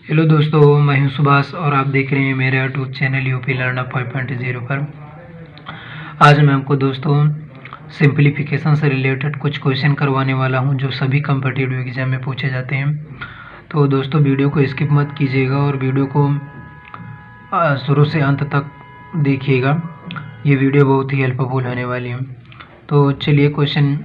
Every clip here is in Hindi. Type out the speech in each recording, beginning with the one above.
हेलो दोस्तों, मैं हूं सुभाष और आप देख रहे हैं मेरा यूट्यूब चैनल यूपी लर्नर 5.0 पर। आज मैं आपको दोस्तों सिंप्लीफिकेशन से रिलेटेड कुछ क्वेश्चन करवाने वाला हूं जो सभी कम्पिटिटिव एग्जाम में पूछे जाते हैं। तो दोस्तों वीडियो को स्किप मत कीजिएगा और वीडियो को शुरू से अंत तक देखिएगा। ये वीडियो बहुत ही हेल्पफुल होने वाली है। तो चलिए क्वेश्चन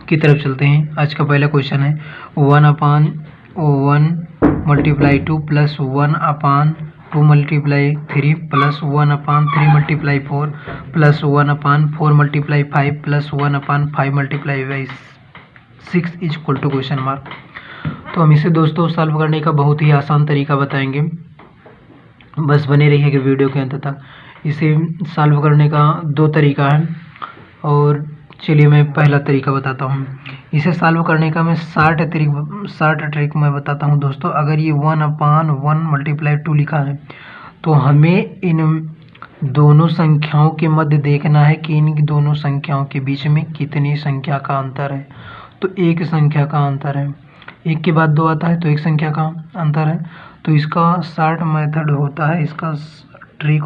की तरफ चलते हैं। आज का पहला क्वेश्चन है 1/1 multiply 2 plus 1/2 multiply 3 plus 1/3 multiply 4 plus 1/4 multiply 5 plus 1/5 multiply 6 is equal to question mark. तो हम इसे दोस्तों सॉल्व करने का बहुत ही आसान तरीका बताएंगे, बस बने रहिएगा वीडियो के अंत तक। इसे सॉल्व करने का दो तरीका है और चलिए मैं पहला तरीका बताता हूँ। इसे सॉल्व करने का मैं शार्ट ट्रिक मैं बताता हूँ दोस्तों। अगर ये 1/1 मल्टीप्लाई 2 लिखा है तो हमें इन दोनों संख्याओं के मध्य देखना है कि इन दोनों संख्याओं के बीच में कितनी संख्या का अंतर है। तो एक संख्या का अंतर है, एक के बाद दो आता है तो एक संख्या का अंतर है। तो इसका शार्ट मेथड होता है, इसका ट्रिक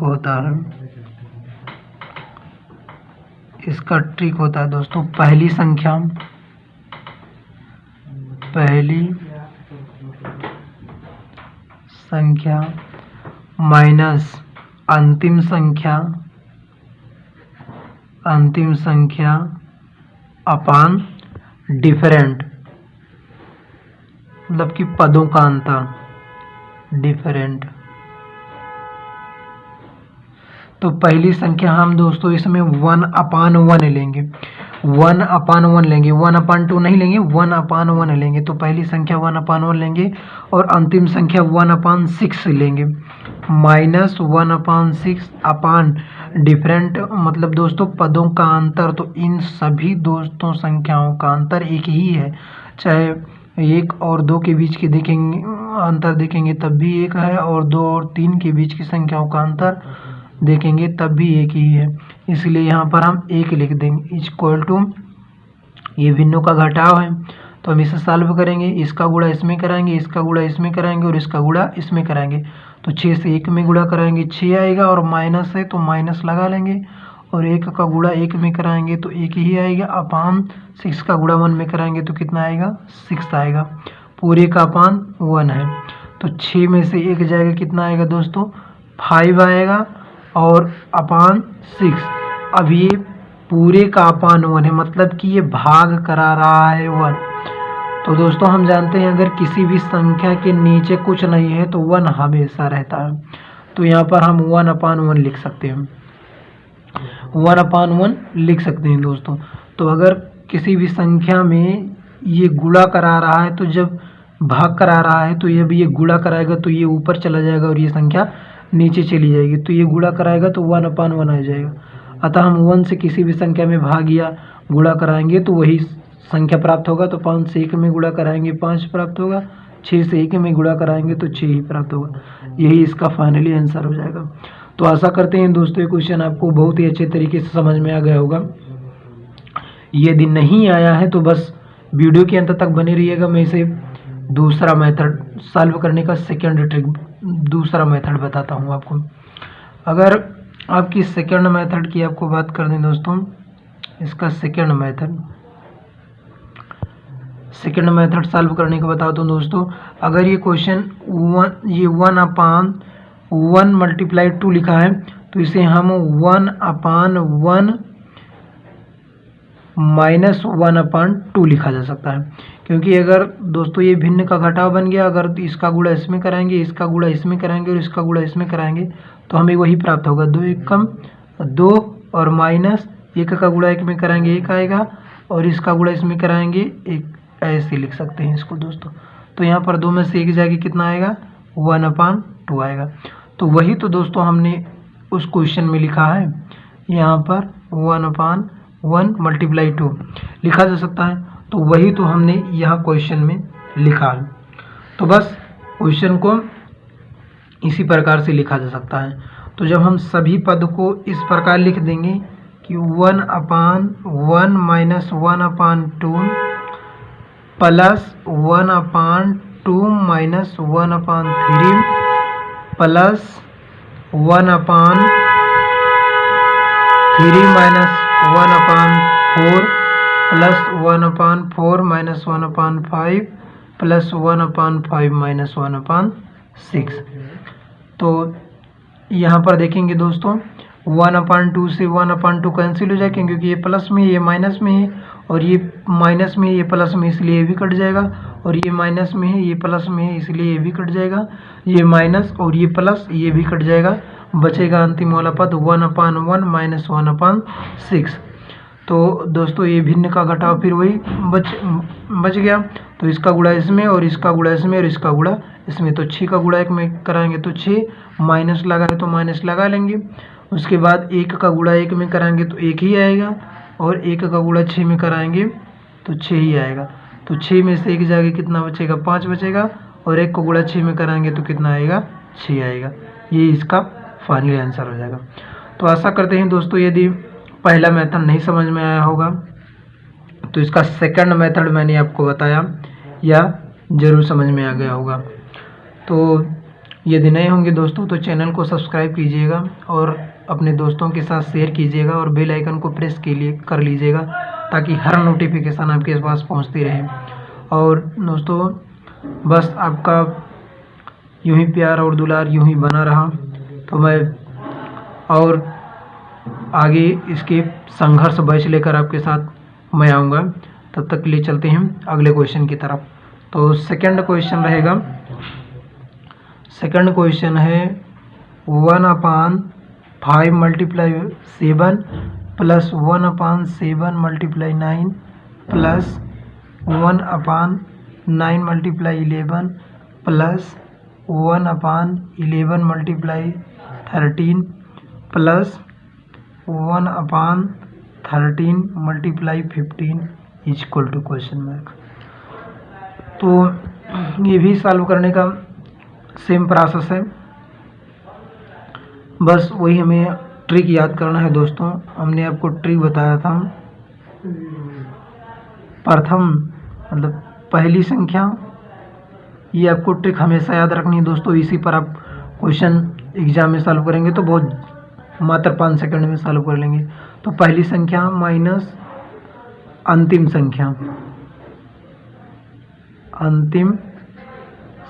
होता है दोस्तों, पहली संख्या माइनस अंतिम संख्या अपान डिफरेंट, मतलब कि पदों का अंतर डिफरेंट। तो पहली संख्या हम दोस्तों इसमें 1/1 लेंगे, 1/1 लेंगे, 1/2 नहीं लेंगे, 1/1 लेंगे। तो पहली संख्या 1/1 लेंगे और अंतिम संख्या 1/6 लेंगे। माइनस 1/6 अपान डिफरेंट, मतलब दोस्तों पदों का अंतर। तो इन सभी दोस्तों संख्याओं का अंतर एक ही है, चाहे 1 और 2 के बीच के देखेंगे अंतर देखेंगे तब भी एक है, और 2 और 3 के बीच की संख्याओं का अंतर देखेंगे तब भी एक ही है। इसलिए यहाँ पर हम एक लिख देंगे इक्वल टू, ये भिन्नों का घटाव है तो हम इसे सॉल्व करेंगे। इसका गुणा इसमें कराएंगे, इसका गुणा इसमें कराएंगे और इसका गुणा इसमें कराएंगे। तो 6 से 1 में गुणा कराएंगे 6 आएगा, और माइनस है तो माइनस लगा लेंगे, और 1 का गुणा 1 में कराएंगे तो 1 ही आएगा। अपान 6 का गुणा 1 में कराएंगे तो कितना आएगा, 6 आएगा। पूरे का अपान 1 है तो 6 में से 1 जाएगा, कितना आएगा दोस्तों, 5 आएगा, और अपान 6। अब ये पूरे का अपान 1 है, मतलब कि ये भाग करा रहा है 1। तो दोस्तों हम जानते हैं अगर किसी भी संख्या के नीचे कुछ नहीं है तो 1 हमेशा रहता है। तो यहाँ पर हम 1/1 लिख सकते हैं, 1/1 लिख सकते हैं दोस्तों। तो अगर किसी भी संख्या में ये गुणा करा रहा है तो जब भाग करा रहा है तो जब ये गुणा कराएगा तो ये ऊपर चला जाएगा और ये संख्या नीचे चली जाएगी। तो ये गुणा कराएगा तो 1/1 आ जाएगा। अतः हम 1 से किसी भी संख्या में भाग या गुणा कराएंगे तो वही संख्या प्राप्त होगा। तो 5 से 1 में गुणा कराएंगे 5 प्राप्त होगा, 6 से 1 में गुणा कराएंगे तो 6 ही प्राप्त होगा। यही इसका फाइनली आंसर हो जाएगा। तो आशा करते हैं दोस्तों ये क्वेश्चन आपको बहुत ही अच्छे तरीके से समझ में आ गया होगा। यदि नहीं आया है तो बस वीडियो के अंत तक बने रहिएगा। मैं इसे दूसरा मेथड सॉल्व करने का सेकंड ट्रिक, दूसरा मेथड बताता हूँ आपको। अगर आपकी सेकंड मेथड की आपको बात कर दें दोस्तों, इसका सेकंड मेथड सॉल्व करने का बता दूं दोस्तों। अगर ये क्वेश्चन 1/1 मल्टीप्लाई 2 लिखा है तो इसे हम 1/1 माइनस 1/2 लिखा जा सकता है, क्योंकि अगर दोस्तों ये भिन्न का घटाव बन गया, अगर इसका गुणा इसमें कराएंगे, इसका गुणा इसमें कराएंगे और इसका गुणा इसमें कराएंगे तो हमें वही प्राप्त होगा, 2 1 कम 2 और माइनस 1 का गुणा 1 में कराएंगे 1 आएगा, और इसका गुणा इसमें कराएंगे 1। ऐसे लिख सकते हैं इसको दोस्तों। तो यहाँ पर 2 में से 1 जाएगी, कितना आएगा, 1/2 आएगा। तो वही तो दोस्तों हमने उस क्वेश्चन में लिखा है, यहाँ पर 1/1 मल्टीप्लाई 2 लिखा जा सकता है। तो वही तो हमने यहाँ क्वेश्चन में लिखा है। तो बस क्वेश्चन को इसी प्रकार से लिखा जा सकता है। तो जब हम सभी पद को इस प्रकार लिख देंगे कि 1/1 minus 1/2 plus 1/2 2 minus 1/3 plus 1/3 minus 1/4 plus 1/4 minus 1/5 plus 1/5 minus 1/6। तो यहाँ पर देखेंगे दोस्तों 1/2 से 1/2 कैंसिल हो जाएगा, क्योंकि ये प्लस में ये माइनस में है, और ये माइनस में ये प्लस में, इसलिए ये भी कट जाएगा, और ये माइनस में है ये प्लस में है, इसलिए ये भी कट जाएगा, ये माइनस और ये प्लस ये भी कट जाएगा, बचेगा अंतिम वाला पद 1/1 माइनस 1/6। तो दोस्तों ये भिन्न का घटाव फिर वही बच गया, तो इसका गुणा इसमें और इसका गुणा इसमें और इसका गुणा इसमें, तो 6 का गुणा 1 में कराएंगे तो 6, माइनस लगा है तो माइनस लगा लेंगे। उसके बाद 1 का गुणा 1 में कराएंगे तो 1 ही आएगा, और 1 का गुणा 6 में कराएंगे तो 6 ही आएगा। तो 6 में से 1 जाके कितना बचेगा, 5 बचेगा, और 1 को गुणा 6 में कराएंगे तो कितना आएगा, 6 आएगा। ये इसका फाइनल आंसर हो जाएगा। तो आशा करते हैं दोस्तों यदि पहला मेथड नहीं समझ में आया होगा तो इसका सेकंड मेथड मैंने आपको बताया या ज़रूर समझ में आ गया होगा। तो यदि नए होंगे दोस्तों तो चैनल को सब्सक्राइब कीजिएगा और अपने दोस्तों के साथ शेयर कीजिएगा, और बेल आइकन को प्रेस कर लीजिएगा, ताकि हर नोटिफिकेशन आपके पास पहुंचती रहे। और दोस्तों बस आपका यूं ही प्यार और दुलार यूं ही बना रहा, तो मैं और आगे इसके संघर्ष बैच लेकर आपके साथ मैं आऊँगा। तब तक के लिए चलते हैं अगले क्वेश्चन की तरफ। तो सेकंड क्वेश्चन रहेगा, सेकंड क्वेश्चन है 1/5 multiply 7 plus 1/7 multiply 9 plus 1/9 multiply 11 plus 1/11 multiply 13 plus 1/13 multiply 15 equal to question mark. तो ये भी सॉल्व करने का सेम प्रोसेस है, बस वही हमें ट्रिक याद करना है दोस्तों। हमने आपको ट्रिक बताया था, प्रथम मतलब पहली संख्या, ये आपको ट्रिक हमेशा याद रखनी है दोस्तों। इसी पर आप क्वेश्चन एग्जाम में सॉल्व करेंगे तो बहुत मात्र 5 सेकंड में सॉल्व कर लेंगे। तो पहली संख्या माइनस अंतिम संख्या, अंतिम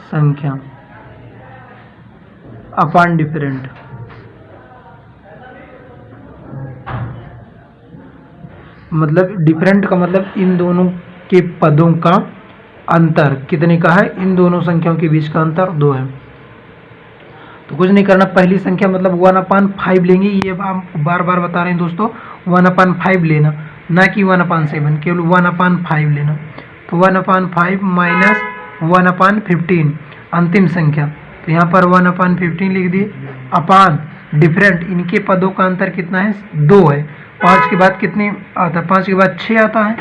संख्या अपॉन डिफरेंट, मतलब डिफरेंट का मतलब इन दोनों के पदों का अंतर कितने का है, इन दोनों संख्याओं के बीच का अंतर 2 है। तो कुछ नहीं करना, पहली संख्या मतलब 1/5 लेंगे, ये हम बार बार बता रहे हैं दोस्तों, 1/5 लेना, ना कि 1/7, केवल 1/5 लेना। तो 1/5 माइनस 1/15 अंतिम संख्या, तो यहाँ पर 1/15 लिख दिए, अपान डिफरेंट, इनके पदों का अंतर कितना है, 2 है। 5 के बाद कितनी आता है, 5 के बाद 6 आता है,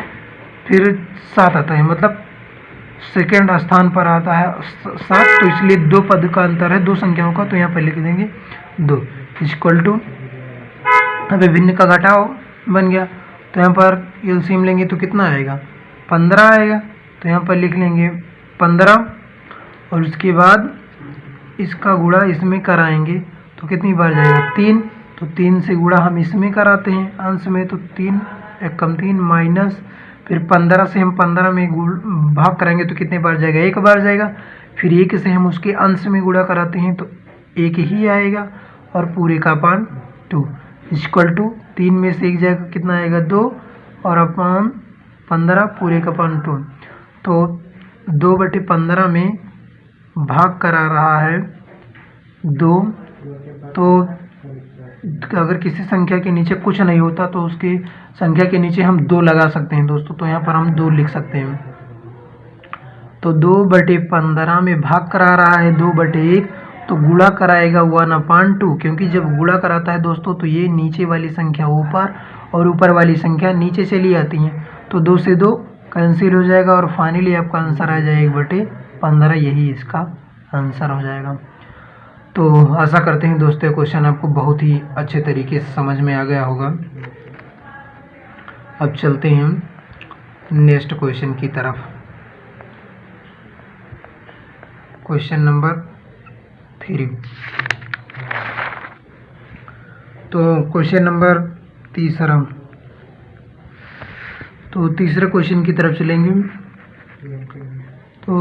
फिर 7 आता है, मतलब सेकेंड स्थान पर आता है 7, तो इसलिए 2 पद का अंतर है, 2 संख्याओं का, तो यहाँ पर लिख देंगे 2 इक्वल टू, अभी भिन्न का घटाव बन गया, तो यहाँ पर एलसीएम लेंगे तो कितना आएगा, 15 आएगा, तो यहाँ पर लिख लेंगे 15, और उसके बाद इसका गुणा इसमें कराएंगे तो कितनी बार जाएगा, 3, तो 3 से गुणा हम इसमें कराते हैं अंश में, तो 3 1 कम 3 माइनस, फिर 15 से हम 15 में भाग कराएंगे तो कितने बार जाएगा, 1 बार जाएगा, फिर 1 से हम उसके अंश में गुणा कराते हैं तो 1 ही आएगा, और पूरे का अपान 2 इक्वल टू 3 में से 1 जाएगा कितना आएगा 2, और अपान 15 पूरे का अपान 2, तो 2/15 में भाग करा रहा है 2। तो अगर किसी संख्या के नीचे कुछ नहीं होता तो उसकी संख्या के नीचे हम 2 लगा सकते हैं दोस्तों, तो यहाँ पर हम 2 लिख सकते हैं। तो 2/15 में भाग करा रहा है 2/1, तो गुणा कराएगा 1/2, क्योंकि जब गुणा कराता है दोस्तों तो ये नीचे वाली संख्या ऊपर और ऊपर वाली संख्या नीचे चली आती हैं, तो 2 से 2 कैंसिल हो जाएगा, और फाइनली आपका आंसर आ जाएगा 1/15, यही इसका आंसर हो जाएगा। तो आशा करते हैं दोस्तों क्वेश्चन आपको बहुत ही अच्छे तरीके से समझ में आ गया होगा। अब चलते हैं नेक्स्ट क्वेश्चन की तरफ। Question number 3। तो क्वेश्चन नंबर 3, तो तीसरे क्वेश्चन की तरफ चलेंगे। तो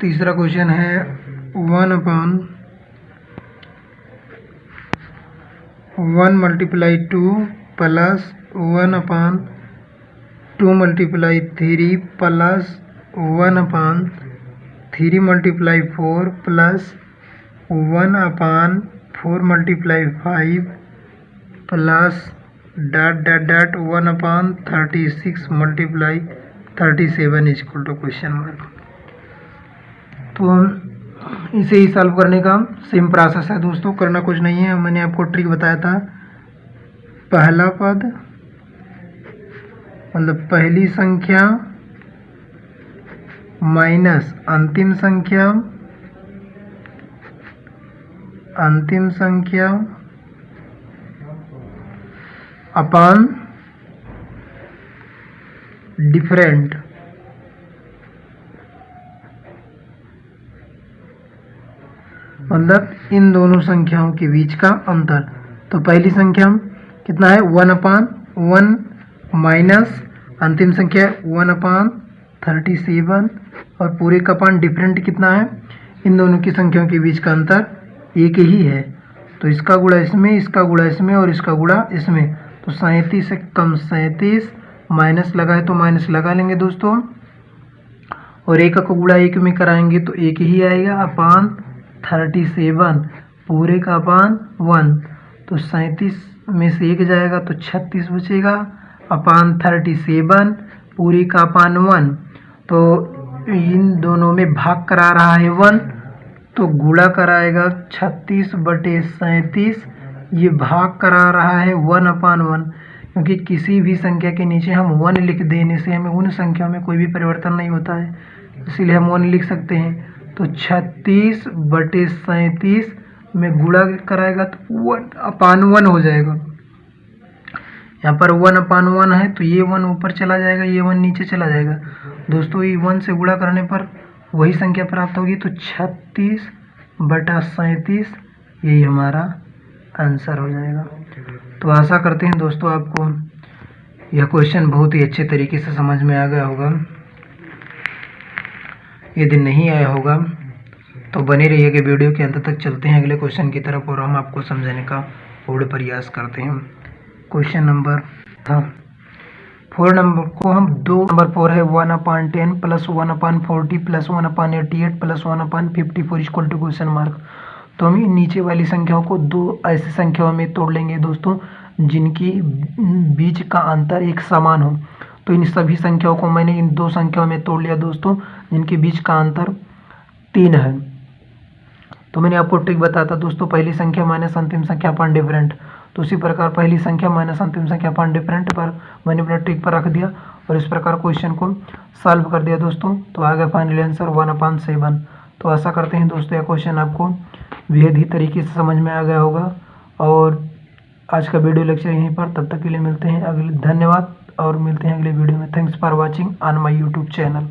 तीसरा क्वेश्चन है 1/1 × 2 plus 1/2 × 3 plus 1/3 × 4 plus 1/4 × 5 plus ... 1/36 × 37 equal to question mark. तो इसे ही सॉल्व करने का सेम प्रोसेस है दोस्तों, करना कुछ नहीं है। मैंने आपको ट्रिक बताया था, पहला पद मतलब पहली संख्या माइनस अंतिम संख्या अपॉन डिफरेंट। मतलब इन दोनों संख्याओं के बीच का अंतर। तो पहली संख्या कितना है 1/1 माइनस अंतिम संख्या 1/37 और पूरे का पान डिफरेंट कितना है, इन दोनों की संख्याओं के बीच का अंतर एक ही है। तो इसका गुणा इसमें, इसका गुणा इसमें और इसका गुणा इसमें। तो 37 से कम 37, माइनस लगा है तो माइनस लगा लेंगे दोस्तों, और एक का गुणा एक में कराएंगे तो एक ही आएगा अपान 37 पूरे का अपान 1। तो 37 में से एक जाएगा तो 36 बचेगा अपान 37 पूरे का अपान 1। तो इन दोनों में भाग करा रहा है 1, तो गुणा कराएगा 36/37, ये भाग करा रहा है 1/1, क्योंकि किसी भी संख्या के नीचे हम 1 लिख देने से हमें उन संख्याओं में कोई भी परिवर्तन नहीं होता है, इसीलिए हम 1 लिख सकते हैं। तो 36/37 में गुणा कराएगा तो 1/1 हो जाएगा। यहाँ पर 1/1 है तो ये 1 ऊपर चला जाएगा, ये 1 नीचे चला जाएगा दोस्तों। ये 1 से गुणा करने पर वही संख्या प्राप्त होगी, तो 36/37 यही हमारा आंसर हो जाएगा। तो आशा करते हैं दोस्तों आपको यह क्वेश्चन बहुत ही अच्छे तरीके से समझ में आ गया होगा। यदि नहीं आया होगा तो बने रहिएगा वीडियो के अंत तक। चलते हैं अगले क्वेश्चन की तरफ और हम आपको समझाने का पूर्ण प्रयास करते हैं। क्वेश्चन नंबर 4 नंबर को हम 2 नंबर 4 है 1/10 plus 1/40 plus 1/88 plus 1/54 equal to question mark. तो हम इन नीचे वाली संख्याओं को दो ऐसी संख्याओं में तोड़ लेंगे दोस्तों जिनकी बीच का अंतर एक समान हो। तो इन सभी संख्याओं को मैंने इन दो संख्याओं में तोड़ लिया दोस्तों जिनके बीच का अंतर 3 है। तो मैंने आपको ट्रिक बताया था दोस्तों, पहली संख्या माइनस अंतिम संख्या अपॉन डिफरेंट। तो उसी प्रकार पहली संख्या माइनस अंतिम संख्या अपॉन डिफरेंट पर मैंने अपना ट्रिक पर रख दिया और इस प्रकार क्वेश्चन को सॉल्व कर दिया दोस्तों। तो आ गया फाइनल आंसर 1/7। तो आशा करते हैं दोस्तों यह क्वेश्चन आपको बेहद ही तरीके से समझ में आ गया होगा। और आज का वीडियो लेक्चर यहीं पर, तब तक के लिए मिलते हैं अगले, धन्यवाद और मिलते हैं अगले वीडियो में। Thanks for watching on my YouTube channel.